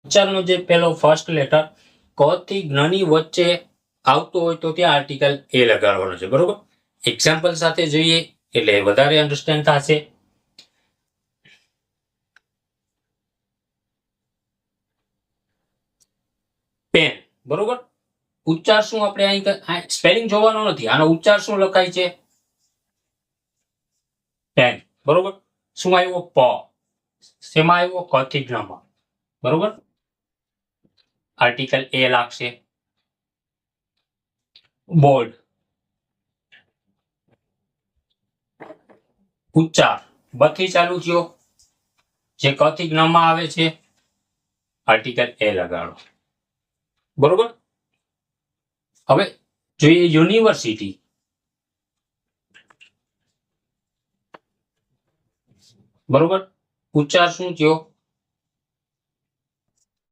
ઉચ્ચારનો જે પેલો first letter ક થી જ્ઞની વચ્ચે આવતો હોય તો ત્યાં આર્ટિકલ એ લગાડવાનો છે. બરોબર, એક્ઝામ્પલ સાથે જોઈએ એટલે વધારે અન્ડરસ્ટેન્ડ થશે. પેન. બરોબર, ઉચ્ચાર શું આપણે અહીં સ્પેલિંગ જોવાનો નથી, આનો ઉચ્ચાર શું લખાય છે? પેન. બરોબર, શું આવ્યો? પ. શેમાં આવ્યો? ક થી જ્ઞમાં. બરોબર, આર્ટિકલ એ લાગશે. બોર્ડ. ઉચ્ચાર બ થી ચાલુ થયો, જે ક થી જ્ઞમાં આવે છે, આર્ટિકલ એ લગાડો. બરોબર, હવે જોઈએ યુનિવર્સિટી. બરોબર, ઉચ્ચાર શું થયો?